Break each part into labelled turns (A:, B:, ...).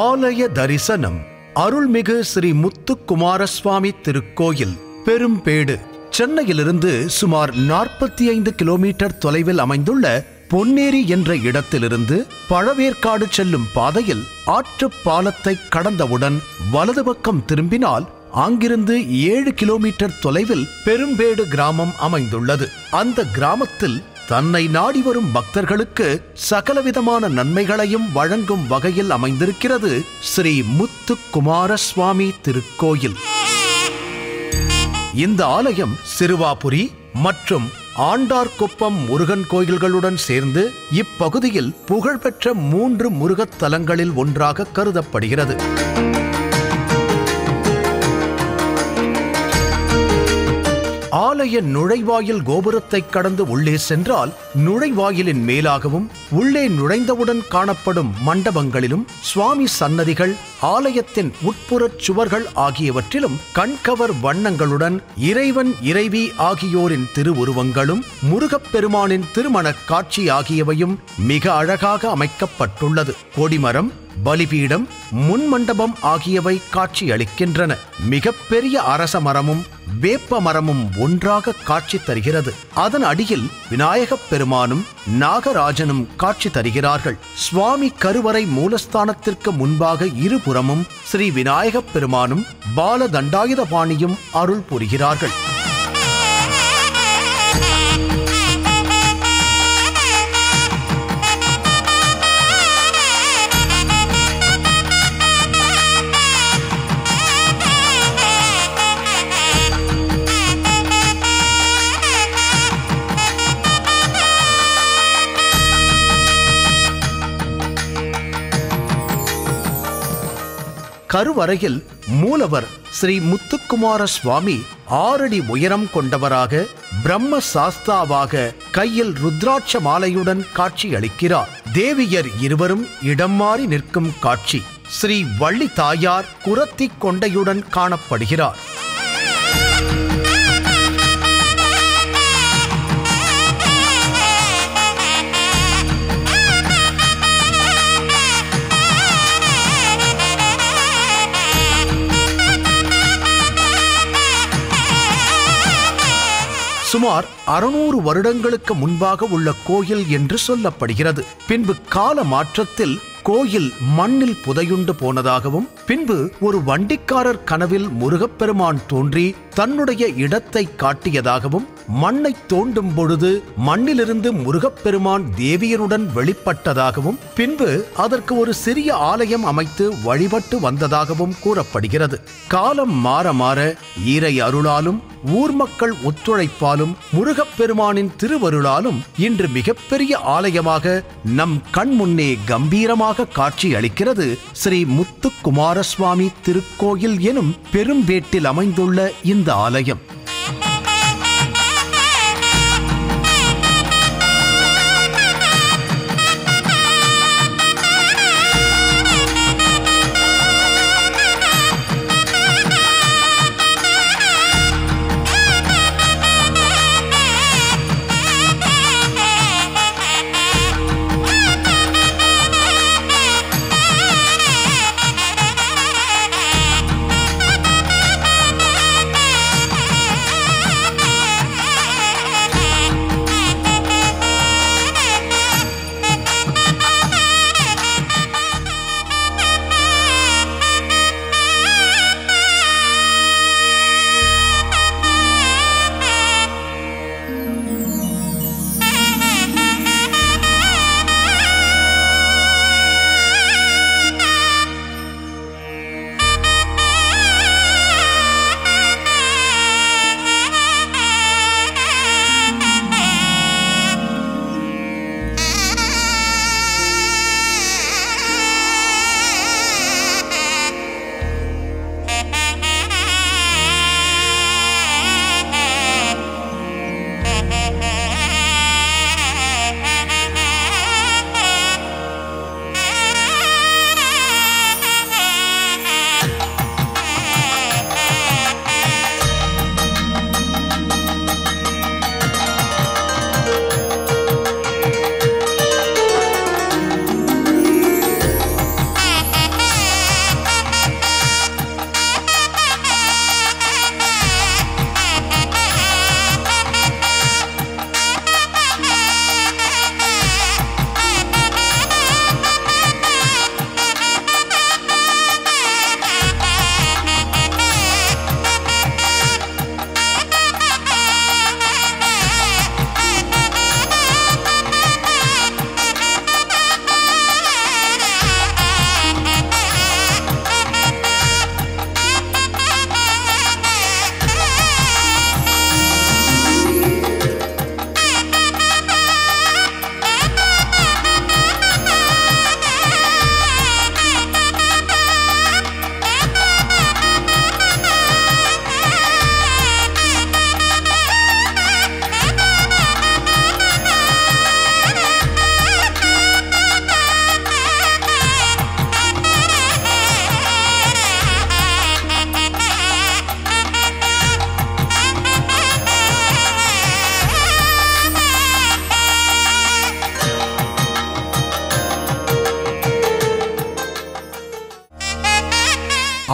A: ஆலய தரிசனம். அருள்மிகு ஸ்ரீ முத்துக்குமாரசுவாமி திருக்கோயில், பெரும்பேடு. சென்னையிலிருந்து சுமார் 45 கிலோமீட்டர் தொலைவில் அமைந்துள்ள பொன்னேரி என்ற இடத்திலிருந்து பழவேற்காடு செல்லும் பாதையில் ஆற்றுப் பாலத்தை கடந்தவுடன் வலது பக்கம் திரும்பினால் அங்கிருந்து 7 கிலோமீட்டர் தொலைவில் பெரும்பேடு கிராமம் அமைந்துள்ளது. அந்த கிராமத்தில் தன்னை நாடி வரும் பக்தர்களுக்கு சகலவிதமான நன்மைகளையும் வழங்கும் வகையில் அமைந்திருக்கிறது ஸ்ரீ முத்துக்குமாரசுவாமி திருக்கோயில். இந்த ஆலயம் சிறுவாபுரி மற்றும் ஆண்டார்குப்பம் முருகன் கோயில்களுடன் சேர்ந்து இப்பகுதியில் புகழ்பெற்ற 3 முருகத் தலங்களில் ஒன்றாக கருதப்படுகிறது. ஆலய நுழைவாயில் கோபுரத்தை கடந்து உள்ளே சென்றால் நுழைவாயிலின் மேலாகவும் உள்ளே நுழைந்தவுடன் காணப்படும் மண்டபங்களிலும் சுவாமி சன்னதிகள், ஆலயத்தின் உட்புறச் சுவர்கள் ஆகியவற்றிலும் கண்கவர் வண்ணங்களுடன் இறைவன் இறைவி ஆகியோரின் திருவுருவங்களும் முருகப்பெருமானின் திருமணக் காட்சி ஆகியவையும் மிக அழகாக அமைக்கப்பட்டுள்ளது. கொடிமரம், பலிபீடம், முன்மண்டபம் ஆகியவை காட்சி அளிக்கின்றன. மிகப்பெரிய அரச மரமும் வேப்ப மரமும் ஒன்றாக காட்சி தருகிறது. அதன் அடியில் விநாயகப் பெருமானும் நாகராஜனும் காட்சி தருகிறார்கள். சுவாமி கருவறை மூலஸ்தானத்திற்கு முன்பாக இருபுறமும் ஸ்ரீ விநாயகப் பெருமானும் பால தண்டாயுதபாணியும் அருள் புரிகிறார்கள். கருவறையில் மூலவர் ஸ்ரீ முத்துக்குமார சுவாமி 6 அடி உயரம் கொண்டவராக பிரம்ம சாஸ்தாவாக கையில் ருத்ராட்ச மாலையுடன் காட்சி அளிக்கிறார். தேவியர் இருவரும் இடம் மாறி நிற்கும் காட்சி. ஸ்ரீ வள்ளி தாயார் குரத்தி கொண்டையுடன் காணப்படுகிறார். சுமார் 600 வருடங்களுக்கு முன்பாக உள்ள கோயில் என்று சொல்லப்படுகிறது. பின்பு கால மாற்றத்தில் கோயில் மண்ணில் புதையுண்டு போனதாகவும், பின்பு ஒரு வண்டிக்காரர் கனவில் முருகப்பெருமான் தோன்றி தன்னுடைய இடத்தை காட்டியதாகவும், மண்ணை தோண்டும் பொழுது மண்ணிலிருந்து முருகப்பெருமான் தேவியருடன் வெளிப்பட்டதாகவும், பின்பு அதற்கு ஒரு சிறிய ஆலயம் அமைத்து வழிபட்டு வந்ததாகவும் கூறப்படுகிறது. காலம் மாற மாற ஈரை அருளாலும் ஊர் மக்கள் ஒத்துழைப்பாலும் முருகப்பெருமானின் திருவருளாலும் இன்று மிகப்பெரிய ஆலயமாக நம் கண் முன்னே கம்பீரமாக காட்சி அளிக்கிறது ஸ்ரீ முத்துக்குமாரசுவாமி திருக்கோயில் எனும் பெரும்பேட்டில் அமைந்துள்ள இந்த ஆலயம்.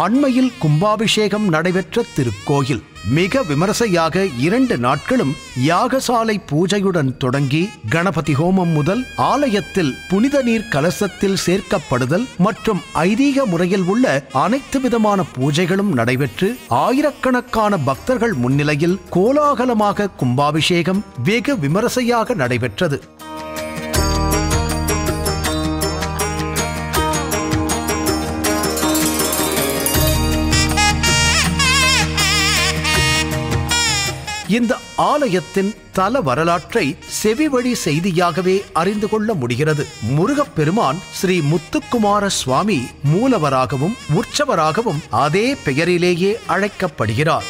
A: அண்மையில் கும்பாபிஷேகம் நடைபெற்ற திருக்கோயில் மிக விமரிசையாக 2 நாட்களும் யாகசாலை பூஜையுடன் தொடங்கி கணபதி ஹோமம் முதல் ஆலயத்தில் புனித நீர் கலசத்தில் சேர்க்கப்படுதல் மற்றும் ஐதீக முறையில் உள்ள அனைத்து விதமான பூஜைகளும் நடைபெற்று ஆயிரக்கணக்கான பக்தர்கள் முன்னிலையில் கோலாகலமாக கும்பாபிஷேகம் வெகு விமரிசையாக நடைபெற்றது. இந்த ஆலயத்தின் தல வரலாற்றை செவிவழி செய்தியாகவே அறிந்து கொள்ள முடிகிறது. முருகப்பெருமான் ஸ்ரீ முத்துக்குமார சுவாமி மூலவராகவும் உற்சவராகவும் அதே பெயரிலேயே அழைக்கப்படுகிறார்.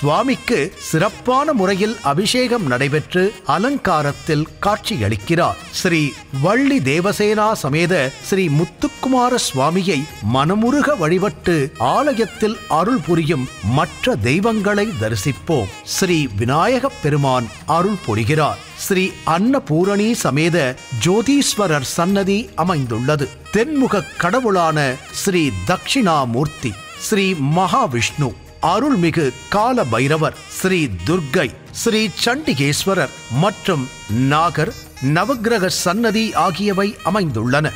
A: சுவாமிக்கு சிறப்பான முறையில் அபிஷேகம் நடைபெற்று அலங்காரத்தில் காட்சியளிக்கிறார். ஸ்ரீ வள்ளி தேவசேனா சமேத ஸ்ரீ முத்துக்குமார சுவாமியை மனமுருக வழிபட்டு ஆலயத்தில் அருள் புரியும் மற்ற தெய்வங்களை தரிசிப்போம். ஸ்ரீ விநாயகப் பெருமான் அருள் புரிகிறார். ஸ்ரீ அன்னபூரணி சமேத ஜோதீஸ்வரர் சன்னதி அமைந்துள்ளது. தென்முக கடவுளான ஸ்ரீ தட்சிணாமூர்த்தி, ஸ்ரீ மகாவிஷ்ணு, அருள்மிகு கால பைரவர், ஸ்ரீ துர்க்கை, ஸ்ரீ சண்டிகேஸ்வரர் மற்றும் நாகர் நவக்கிரக சன்னதி ஆகியவை அமைந்துள்ளன.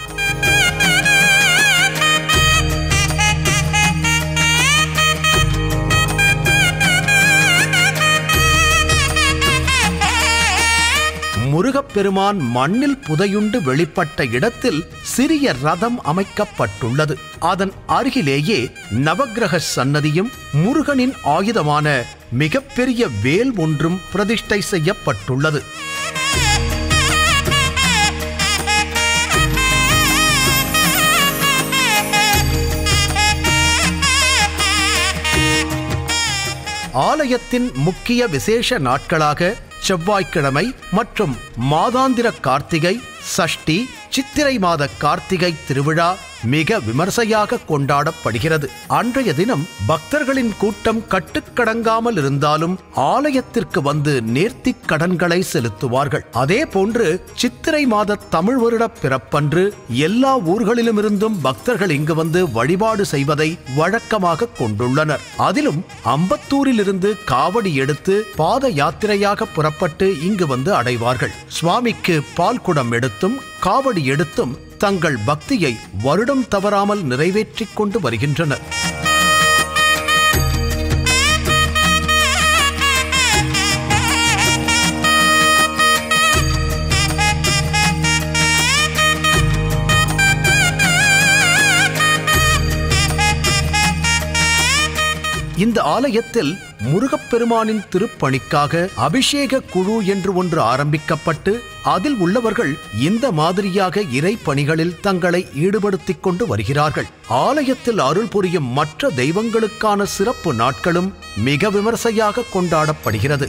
A: முருகப்பெருமான் மண்ணில் புதையுண்டு வெளிப்பட்ட இடத்தில் சிறிய ரதம் அமைக்கப்பட்டுள்ளது. அதன் அருகிலேயே நவக்கிரக சன்னதியும் முருகனின் ஆயுதமான மிகப்பெரிய வேல் ஒன்றும் பிரதிஷ்டை செய்யப்பட்டுள்ளது. ஆலயத்தின் முக்கிய விசேஷ நாட்களாக செவ்வாய்க்கிழமை மற்றும் மாதாந்திர கார்த்திகை, சஷ்டி, சித்திரை மாத கார்த்திகை திருவிழா மிக விமர்சையாக கொண்டாடப்படுகிறது. அன்றைய தினம் பக்தர்களின் கூட்டம் கட்டுக்கடங்காமல் இருந்தாலும் ஆலயத்திற்கு வந்து நேர்த்திக் கடன்களை செலுத்துவார்கள். அதே போன்று சித்திரை மாத தமிழ் வருட பிறப்பன்று எல்லா ஊர்களிலுமிருந்தும் பக்தர்கள் இங்கு வந்து வழிபாடு செய்வதை வழக்கமாக கொண்டுள்ளனர். அதிலும் அம்பத்தூரிலிருந்து காவடி எடுத்து பாத யாத்திரையாக புறப்பட்டு இங்கு வந்து அடைவார்கள். சுவாமிக்கு பால் குடம் எடுத்தும் காவடி எடுத்தும் தங்கள் பக்தியை வருடம் தவறாமல் நிறைவேற்றிக் கொண்டு வருகின்றனர். இந்த ஆலயத்தில் முருகப்பெருமானின் திருப்பணிக்காக அபிஷேக குழு என்று ஒன்று ஆரம்பிக்கப்பட்டு அதில் உள்ளவர்கள் இந்த மாதிரியாக இறை பணிகளில் தங்களை ஈடுபடுத்திக் கொண்டு வருகிறார்கள். ஆலயத்தில் அருள் புரியும் மற்ற தெய்வங்களுக்கான சிறப்பு நாட்களும் மிக விமர்சையாக கொண்டாடப்படுகிறது.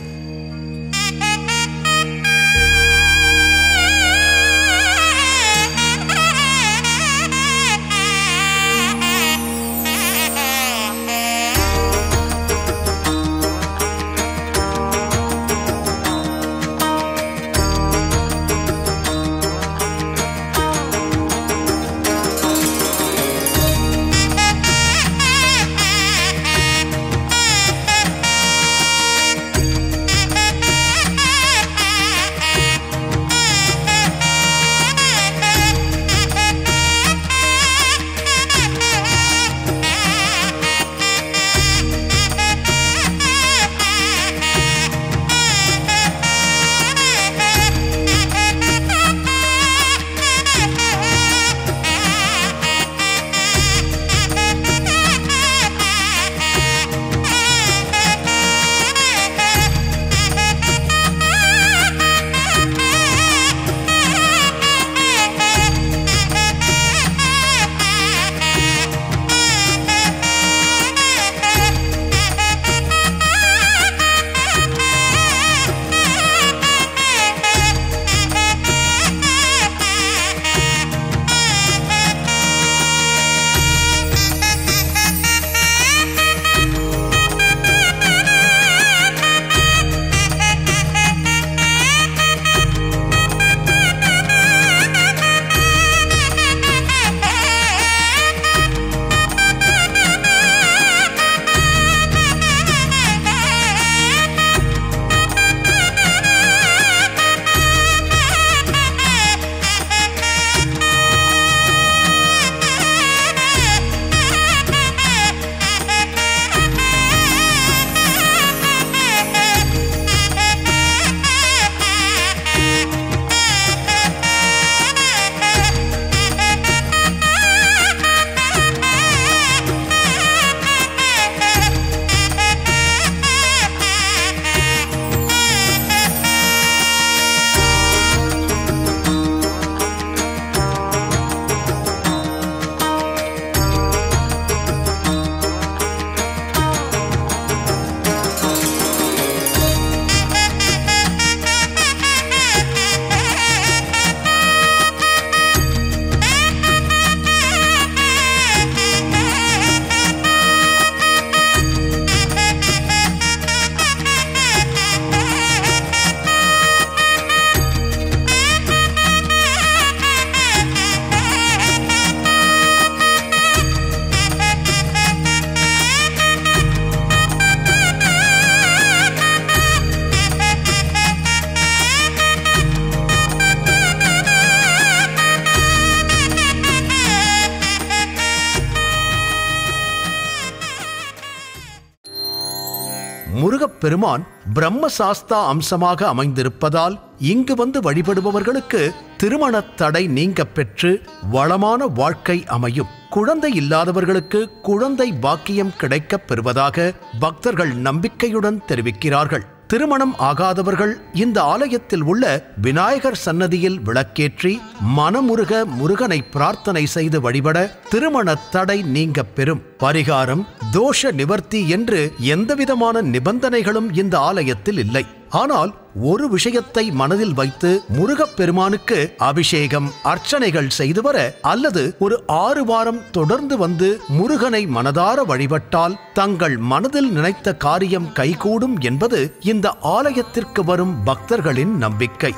A: முருகப்பெருமான் பிரம்மசாஸ்தா அம்சமாக அமைந்திருப்பதால் இங்கு வந்து வழிபடுபவர்களுக்கு திருமண தடை நீங்க பெற்று வளமான வாழ்க்கை அமையும். குழந்தை இல்லாதவர்களுக்கு குழந்தை பாக்கியம் கிடைக்கப் பெறுவதாக பக்தர்கள் நம்பிக்கையுடன் தெரிவிக்கிறார்கள். திருமணம் ஆகாதவர்கள் இந்த ஆலயத்தில் உள்ள விநாயகர் சன்னதியில் விளக்கேற்றி மனமுருக முருகனை பிரார்த்தனை செய்து வழிபட திருமண தடை நீங்க பெறும். பரிகாரம், தோஷ நிவர்த்தி என்று எந்தவிதமான நிபந்தனைகளும் இந்த ஆலயத்தில் இல்லை. ஆனால் ஒரு விஷயத்தை மனதில் வைத்து முருகப்பெருமானுக்கு அபிஷேகம், அர்ச்சனைகள் செய்து வர அல்லது ஒரு 6 வாரம் தொடர்ந்து வந்து முருகனை மனதார வழிபட்டால் தங்கள் மனதில் நினைத்த காரியம் கைகூடும் என்பது இந்த ஆலயத்திற்கு வரும் பக்தர்களின் நம்பிக்கை.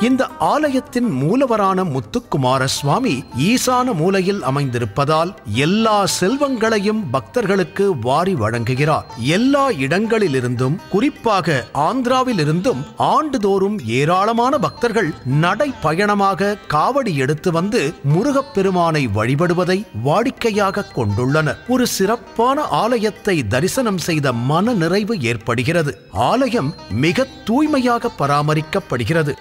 A: இந்த ஆலயத்தின் மூலவரான முத்துக்குமார சுவாமி ஈசான மூலையில் அமைந்திருப்பதால் எல்லா செல்வங்களையும் பக்தர்களுக்கு வாரி வழங்குகிறார். எல்லா இடங்களிலிருந்தும், குறிப்பாக ஆந்திராவிலிருந்தும் ஆண்டுதோறும் ஏராளமான பக்தர்கள் நடைபயணமாக காவடி எடுத்து வந்து முருகப்பெருமானை வழிபடுவதை வாடிக்கையாக கொண்டுள்ளனர். ஒரு சிறப்பான ஆலயத்தை தரிசனம் செய்த மன நிறைவு ஏற்படுகிறது. ஆலயம் மிக தூய்மையாக பராமரிக்கப்படுகிறது.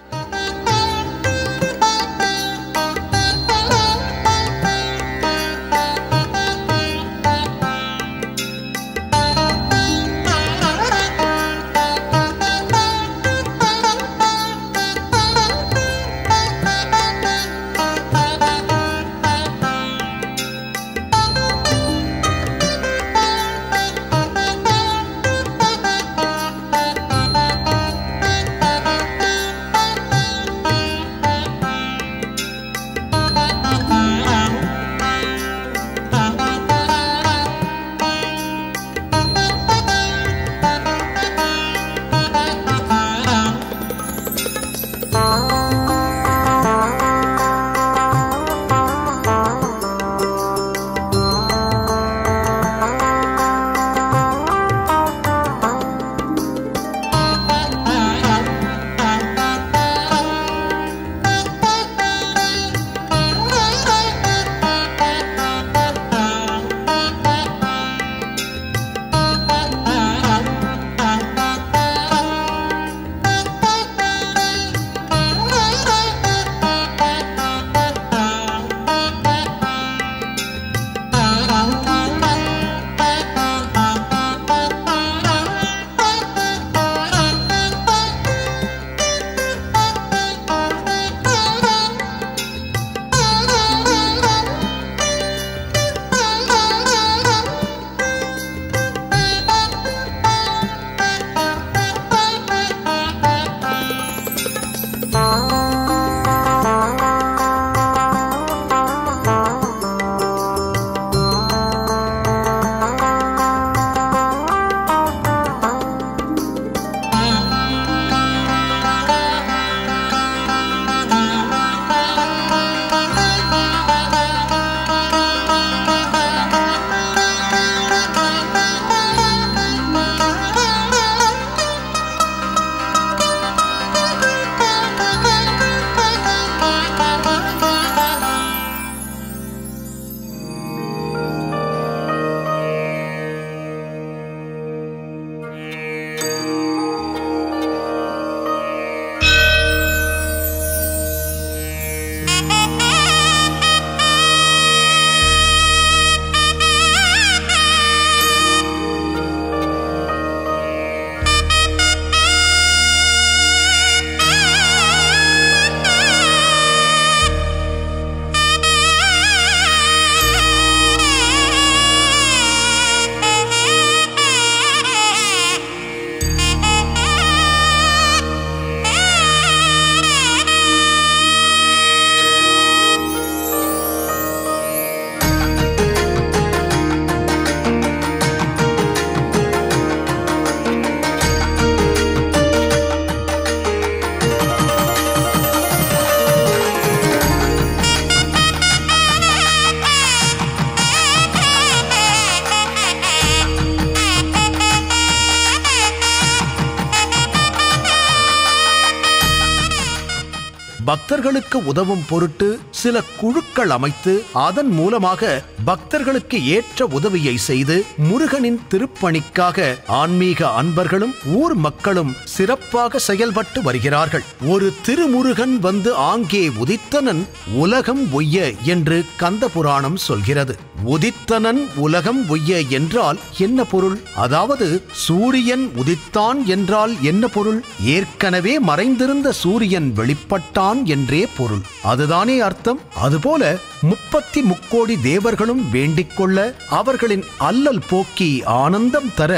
A: பக்தர்களுக்கு உதவும் பொருட்டு சில குழுக்கள் அமைத்து அதன் மூலமாக பக்தர்களுக்கு ஏற்ற உதவியை செய்து முருகனின் திருப்பணிக்காக ஆன்மீக அன்பர்களும் ஊர் மக்களும் சிறப்பாக செயல்பட்டு வருகிறார்கள். ஒரு திருமுருகன் வந்து ஆங்கே உதித்தனன் உலகம் ஒய்ய என்று கந்த புராணம் சொல்கிறது. உதித்தனன் உலகம் ஒய்ய என்றால் என்ன பொருள்? அதாவது சூரியன் உதித்தான் என்றால் என்ன பொருள்? ஏற்கனவே மறைந்திருந்த சூரியன் வெளிப்பட்டான் என்றே பொருள். அதுதானே அர்த்தம். அதுபோல 33 தேவர்களும் வேண்டிக் கொள்ள அவர்களின் அல்லல் போக்கி ஆனந்தம் தர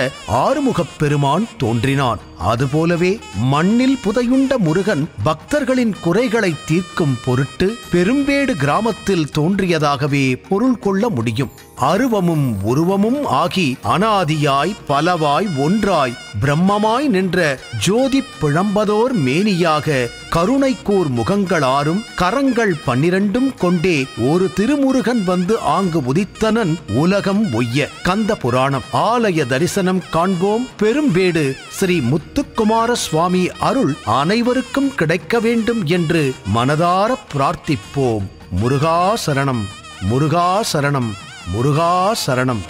A: ஆறுமுகப் பெருமான் தோன்றினான். அதுபோலவே மண்ணில் புதையுண்ட முருகன் பக்தர்களின் குறைகளை தீர்க்கும் பொருட்டு பெரும்பேடு கிராமத்தில் தோன்றியதாகவே பொருள் கொள்ள முடியும். அருவமும் உருவமும் ஆகி அனாதியாய் பலவாய் ஒன்றாய் பிரம்மமாய் நின்ற ஜோதி பிழம்பதோர் மேனியாக கருணைக்கூர் முகங்களாரும் கரங்கள் 12 கொண்டே ஒரு திருமுருகன் வந்து ஆங்கு உதித்தனன் உலகம் ஒய்ய. கந்த புராணம். ஆலய தரிசனம் காண்போம். பெரும்பேடு ஸ்ரீ முத்துக்குமார சுவாமி அருள் அனைவருக்கும் கிடைக்க வேண்டும் என்று மனதார பிரார்த்திப்போம். முருகா சரணம், முருகா சரணம், முருகா சரணம்.